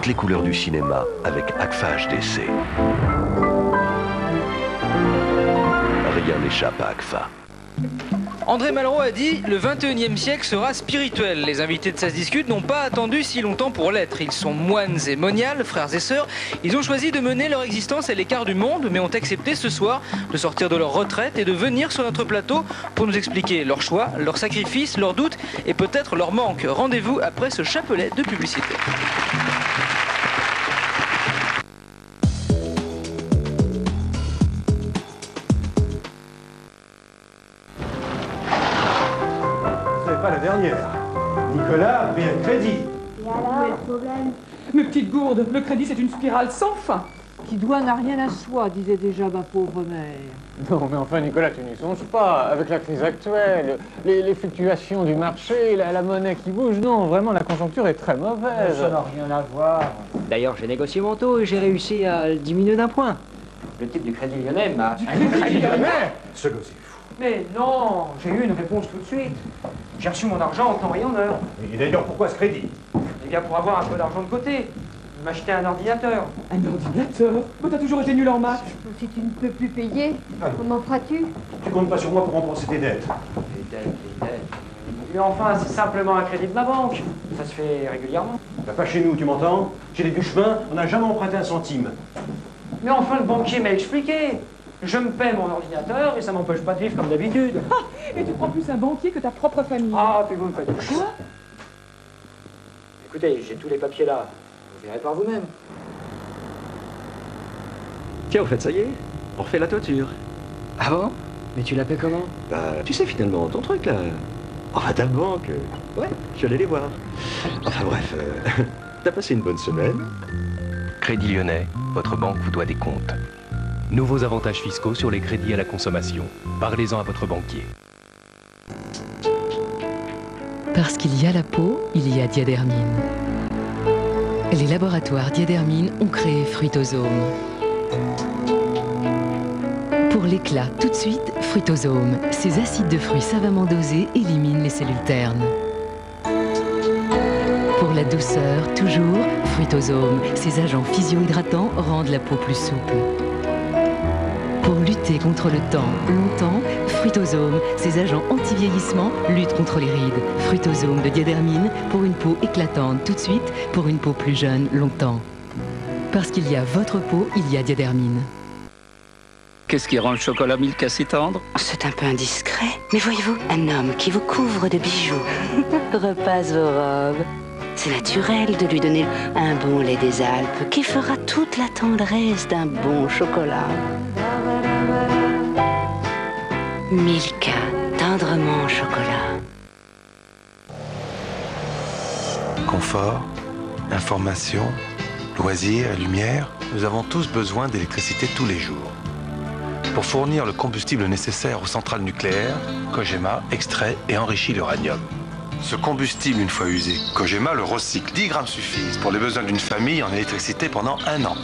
toutes les couleurs du cinéma avec Agfa HDC. Rien n'échappe à Agfa. André Malraux a dit « Le 21e siècle sera spirituel ». Les invités de Ça se discute n'ont pas attendu si longtemps pour l'être. Ils sont moines et moniales, frères et sœurs. Ils ont choisi de mener leur existence à l'écart du monde, mais ont accepté ce soir de sortir de leur retraite et de venir sur notre plateau pour nous expliquer leurs choix, leurs sacrifices, leurs doutes et peut-être leurs manques. Rendez-vous après ce chapelet de publicité. Pas la dernière. Nicolas a pris un crédit. Et alors, le problème? Mes petites gourdes, le crédit c'est une spirale sans fin. Qui doit n'a rien à soi, disait déjà ma pauvre mère. Non, mais enfin, Nicolas, tu n'y songes pas. Avec la crise actuelle, les fluctuations du marché, la monnaie qui bouge, non, vraiment, la conjoncture est très mauvaise. Ça n'a rien à voir. D'ailleurs, j'ai négocié mon taux et j'ai réussi à le diminuer d'un point. Le type du Crédit Lyonnais m'a... Du Crédit Lyonnais? Ce gosse est fou. Mais non, j'ai eu une réponse tout de suite. J'ai reçu mon argent en temps et en heure. Et d'ailleurs, pourquoi ce crédit? Eh bien, pour avoir un peu d'argent de côté. M'acheter un ordinateur. Un ordinateur? Mais t'as toujours été nul en maths. Si tu ne peux plus payer, comment feras-tu? Tu comptes pas sur moi pour rembourser tes dettes. Les dettes. Mais enfin, c'est simplement un crédit de ma banque. Ça se fait régulièrement. Bah, pas chez nous, tu m'entends? Chez les Duchemin, on n'a jamais emprunté un centime. Mais enfin, le banquier m'a expliqué. Je me paie mon ordinateur et ça m'empêche pas de vivre comme d'habitude. Ah, et tu prends plus un banquier que ta propre famille. Ah, puis vous me faites quoi? Écoutez, j'ai tous les papiers là. Vous verrez par vous-même. Tiens, au fait, ça y est, on refait la toiture. Ah bon? Mais tu l'appelles comment? Bah, tu sais finalement, ton truc là. Enfin, ta banque. Ouais, je suis allé les voir. Enfin bref, t'as passé une bonne semaine. Crédit Lyonnais, votre banque vous doit des comptes. Nouveaux avantages fiscaux sur les crédits à la consommation. Parlez-en à votre banquier. Parce qu'il y a la peau, il y a Diadermine. Les laboratoires Diadermine ont créé Fruitosome. Pour l'éclat, tout de suite, Fruitosome. Ces acides de fruits savamment dosés éliminent les cellules ternes. Pour la douceur, toujours, Fruitosome. Ces agents physio-hydratants rendent la peau plus souple. Pour lutter contre le temps longtemps, Fruitosome, ces agents anti-vieillissement luttent contre les rides. Fruitosome de Diadermine pour une peau éclatante tout de suite, pour une peau plus jeune longtemps. Parce qu'il y a votre peau, il y a Diadermine. Qu'est-ce qui rend le chocolat Milka si tendre? C'est un peu indiscret, mais voyez-vous, un homme qui vous couvre de bijoux repasse vos robes. C'est naturel de lui donner un bon lait des Alpes qui fera toute la tendresse d'un bon chocolat. Milka, tendrement au chocolat. Confort, information, loisirs et lumière, nous avons tous besoin d'électricité tous les jours. Pour fournir le combustible nécessaire aux centrales nucléaires, Cogema extrait et enrichit l'uranium. Ce combustible, une fois usé, Cogema le recycle. 10 grammes suffisent pour les besoins d'une famille en électricité pendant 1 an.